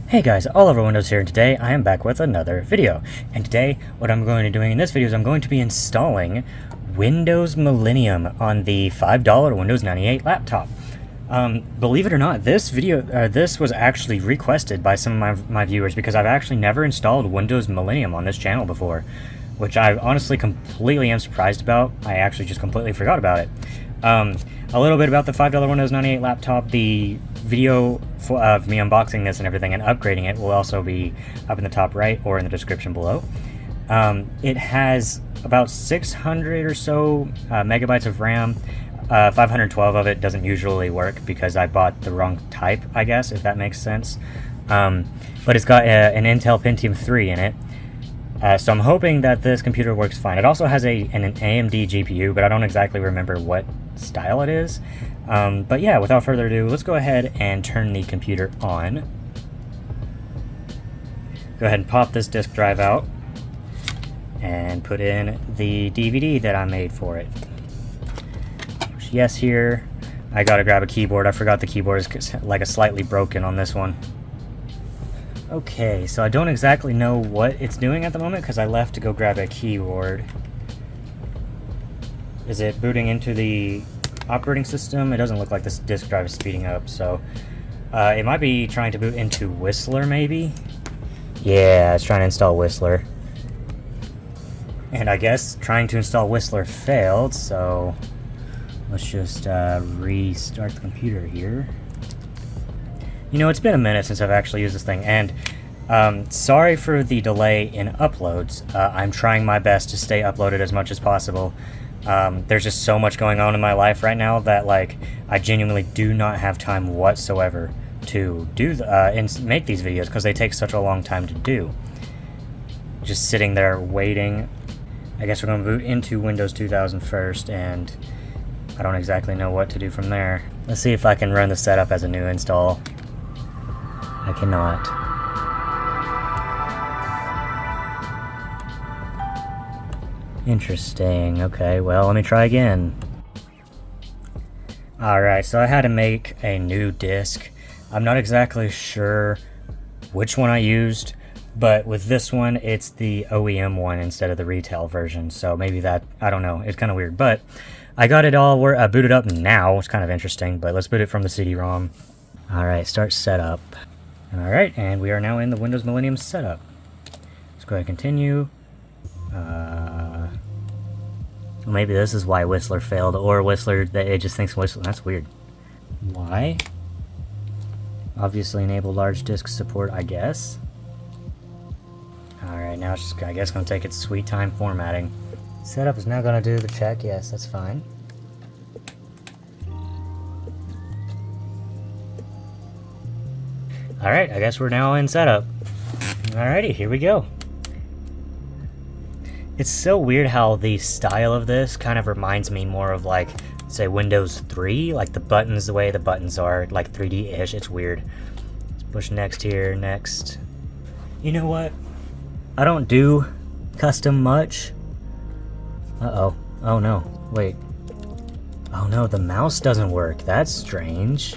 Hey guys, Oliver Windows here, and today I am back with another video. And today, what I'm going to be doing in this video is I'm going to be installing Windows Millennium on the $5 Windows 98 laptop. Believe it or not, this was actually requested by some of my viewers because I've actually never installed Windows Millennium on this channel before, which I honestly completely am surprised about. I actually just completely forgot about it. A little bit about the $5 Windows 98 laptop. The video of me unboxing this and everything and upgrading it will also be up in the top right or in the description below. It has about 600 or so megabytes of RAM. 512 of it doesn't usually work because I bought the wrong type, I guess, if that makes sense. But it's got an Intel Pentium 3 in it. So I'm hoping that this computer works fine. It also has an AMD GPU, but I don't exactly remember what style it is. But yeah, without further ado, let's go ahead and turn the computer on. Go ahead and pop this disk drive out and put in the DVD that I made for it. Yes, here. I gotta grab a keyboard. I forgot the keyboard is like a slightly broken on this one. Okay, so I don't exactly know what it's doing at the moment because I left to go grab a keyboard. Is it booting into the operating system? It doesn't look like this disk drive is speeding up, so it might be trying to boot into Whistler, maybe? Yeah, it's trying to install Whistler. And I guess trying to install Whistler failed, so let's just restart the computer here. You know, it's been a minute since I've actually used this thing, and sorry for the delay in uploads. I'm trying my best to stay uploaded as much as possible. There's just so much going on in my life right now that, like, I genuinely do not have time whatsoever to do and make these videos because they take such a long time to do. Just sitting there waiting. I guess we're going to boot into Windows 2000 first, and I don't exactly know what to do from there. Let's see if I can run the setup as a new install. I cannot. Interesting. Okay, well, let me try again. Alright, so I had to make a new disk. I'm not exactly sure which one I used, but with this one, it's the OEM one instead of the retail version, so maybe that, I don't know, it's kind of weird, but I got it all booted up now. It's kind of interesting, but let's boot it from the CD-ROM. Alright, start setup. Alright, and we are now in the Windows Millennium setup. Let's go ahead and continue. Maybe this is why Whistler failed, or Whistler, it just thinks Whistler. That's weird. Why? Obviously enable large disk support, I guess. Alright, now it's just, I guess, going to take its sweet time formatting. Setup is now going to do the check. Yes, that's fine. Alright, I guess we're now in setup. Alrighty, here we go. It's so weird how the style of this kind of reminds me more of, like, say, Windows 3. Like, the buttons, the way the buttons are, like, 3D-ish. It's weird. Let's push next here, next. You know what? I don't do custom much. Uh-oh. Oh, no. Wait. Oh, no, the mouse doesn't work. That's strange.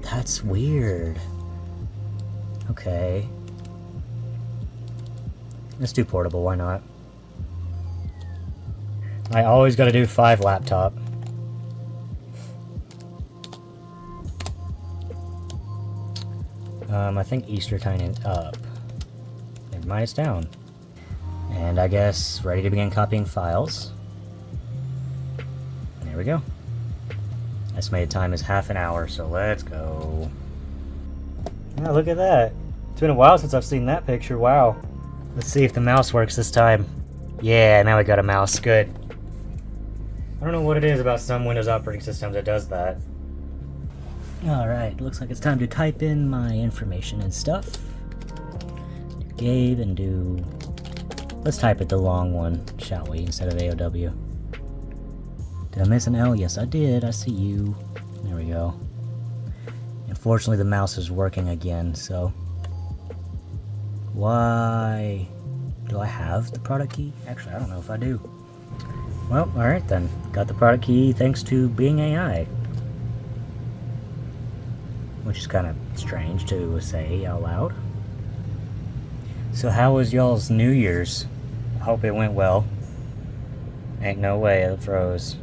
That's weird. Okay. Let's do portable, why not? I always gotta do 5 laptop. I think Easter Time is up. Never mind, it's down. And I guess ready to begin copying files. There we go. Estimated time is half an hour, so let's go. Yeah, look at that. It's been a while since I've seen that picture. Wow. Let's see if the mouse works this time. Yeah, now we got a mouse. Good. I don't know what it is about some Windows operating systems that does that. Alright, looks like it's time to type in my information and stuff. Gabe and do... Let's type it the long one, shall we, instead of AOW. Did I miss an L? Yes, I did. I see you. There we go. Unfortunately, the mouse is working again, so... Why? Do I have the product key? Actually, I don't know if I do. Well, alright then. Got the product key thanks to Bing AI. which is kind of strange to say out loud. So how was y'all's New Year's? I hope it went well. Ain't no way it froze.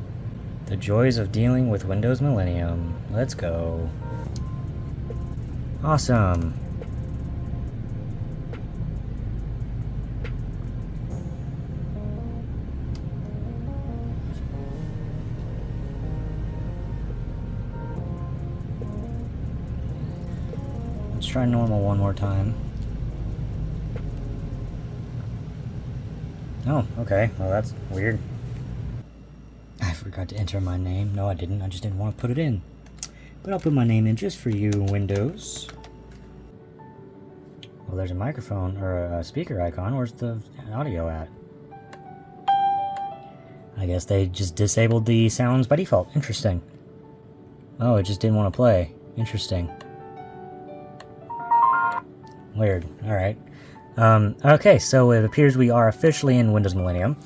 The joys of dealing with Windows Millennium. Let's go. Awesome. Let's try normal one more time. Oh, okay. Well, that's weird. I forgot to enter my name. No, I didn't. I just didn't want to put it in. But I'll put my name in just for you, Windows. Well, there's a microphone or a speaker icon. Where's the audio at? I guess they just disabled the sounds by default. Interesting. Oh, it just didn't want to play. Interesting. Weird. Alright. Okay, so it appears we are officially in Windows Millennium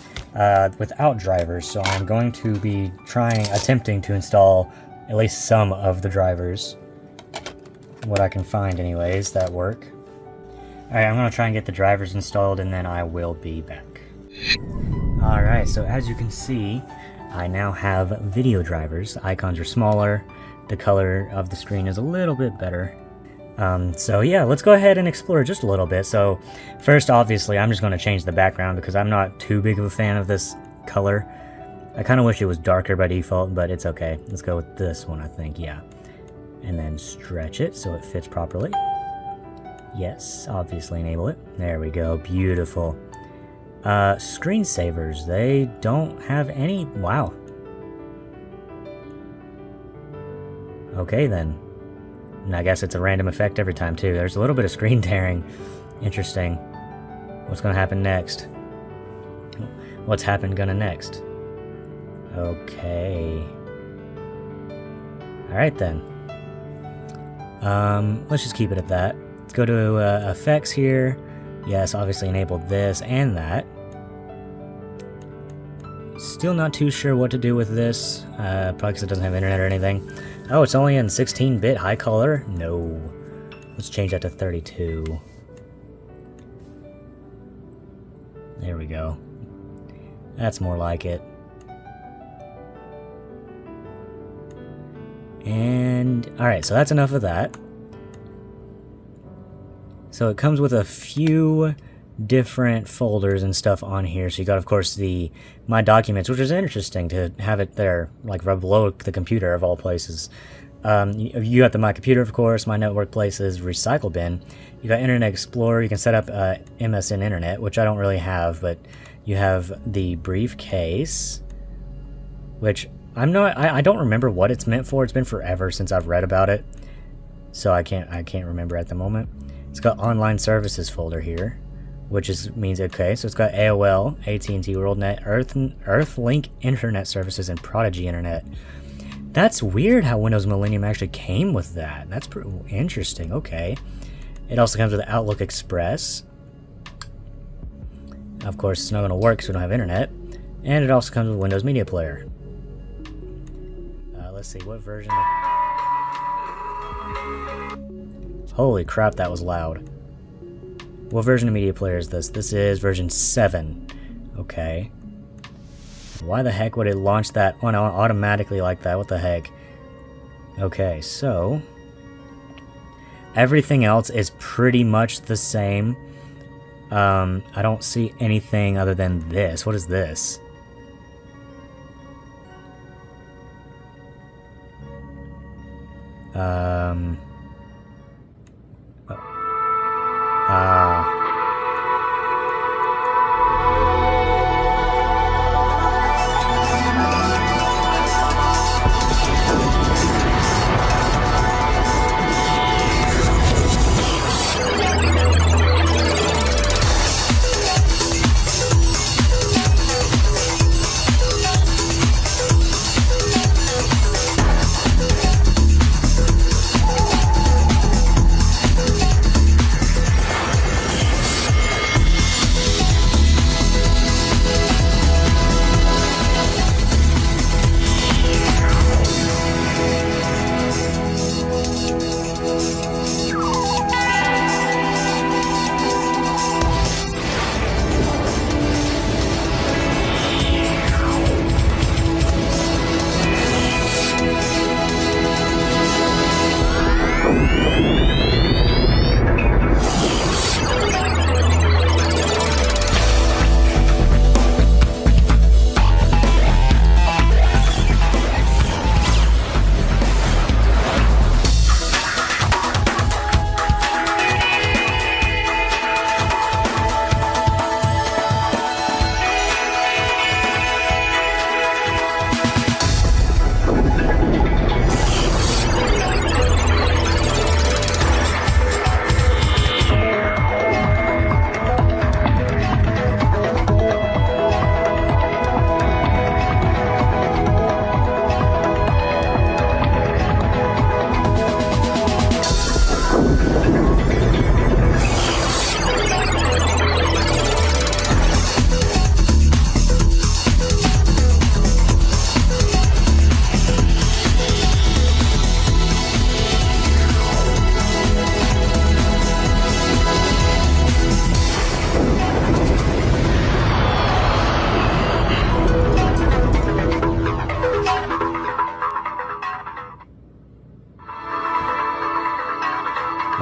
without drivers, so I'm going to be attempting to install at least some of the drivers. What I can find anyways, that work. Alright, I'm going to try and get the drivers installed and then I will be back. Alright, so as you can see, I now have video drivers. The icons are smaller, the color of the screen is a little bit better. So yeah, let's go ahead and explore just a little bit. So first, obviously, I'm just going to change the background because I'm not too big of a fan of this color. I kind of wish it was darker by default, but it's okay. Let's go with this one, I think, yeah. And then stretch it so it fits properly. Yes, obviously enable it. There we go, beautiful. Screensavers, they don't have any, wow. Okay then. And I guess it's a random effect every time too. There's a little bit of screen tearing. Interesting. What's gonna happen next? What's gonna next? Okay. Alright then. Let's just keep it at that. Let's go to effects here. Yes, obviously enabled this and that. Still not too sure what to do with this. Probably because it doesn't have internet or anything. Oh, it's only in 16-bit high color? No. Let's change that to 32. There we go. That's more like it. And, alright, so that's enough of that. So it comes with a few different folders and stuff on here. So you got, of course, the My Documents, which is interesting to have it there, like right below the computer of all places. You got the My Computer, of course, My Network Places, Recycle Bin. You got Internet Explorer. You can set up MSN Internet, which I don't really have, but you have the briefcase, which I don't remember what it's meant for. It's been forever since I've read about it, so I can't remember at the moment. It's got Online Services folder here, which means, okay, so it's got AOL, AT&T WorldNet, Earthlink Internet Services, and Prodigy Internet. That's weird how Windows Millennium actually came with that. That's pretty interesting, okay. It also comes with Outlook Express. Of course, it's not going to work because we don't have internet. And it also comes with Windows Media Player. Let's see, what version? Holy crap, that was loud. What version of Media Player is this? This is version 7. Okay. Why the heck would it launch that one automatically like that? What the heck? Okay, so everything else is pretty much the same. I don't see anything other than this. What is this?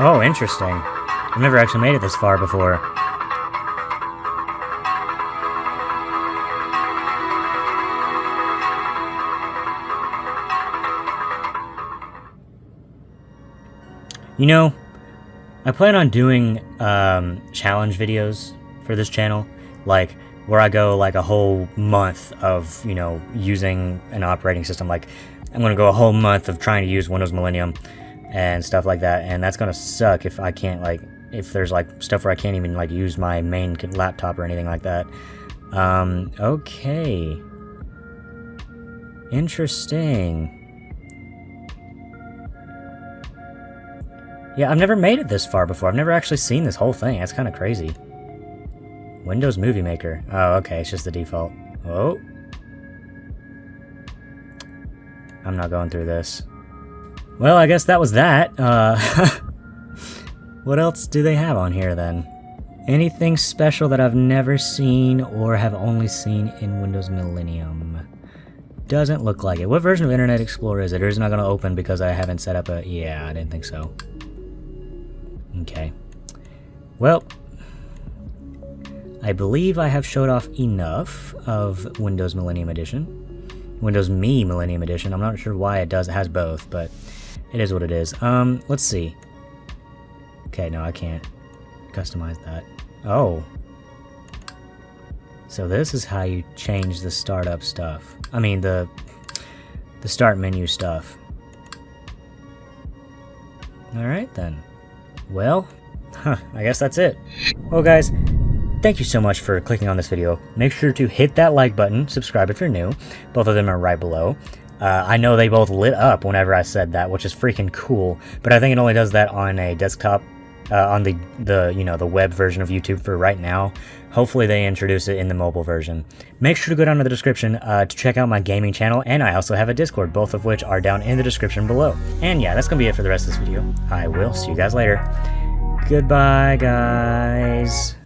Oh, interesting. I've never actually made it this far before. You know, I plan on doing challenge videos for this channel, like where I go like a whole month of, you know, using an operating system. Like, I'm going to go a whole month of trying to use Windows Millennium and stuff like that, and that's gonna suck if I can't, like, if there's like stuff where I can't even like use my main laptop or anything like that. Okay, interesting. Yeah, I've never made it this far before. I've never actually seen this whole thing. That's kind of crazy. Windows Movie Maker. Oh, okay, it's just the default. Oh, I'm not going through this. Well, I guess that was that. What else do they have on here, then? Anything special that I've never seen or have only seen in Windows Millennium? Doesn't look like it. What version of Internet Explorer is it? Or is it not going to open because I haven't set up a... Yeah, I didn't think so. Okay. Well, I believe I have showed off enough of Windows Millennium Edition. Windows Me Millennium Edition. I'm not sure why it has both, but... it is what it is. Let's see. Okay, no, I can't customize that. Oh. So this is how you change the startup stuff. I mean, the start menu stuff. Alright then. Well, I guess that's it. Well, guys, thank you so much for clicking on this video. Make sure to hit that like button, subscribe if you're new. Both of them are right below. I know they both lit up whenever I said that, which is freaking cool, but I think it only does that on a desktop, on the you know, the web version of YouTube for right now. Hopefully they introduce it in the mobile version. Make sure to go down to the description to check out my gaming channel, and I also have a Discord, both of which are down in the description below. And yeah, that's gonna be it for the rest of this video. I will see you guys later. Goodbye, guys.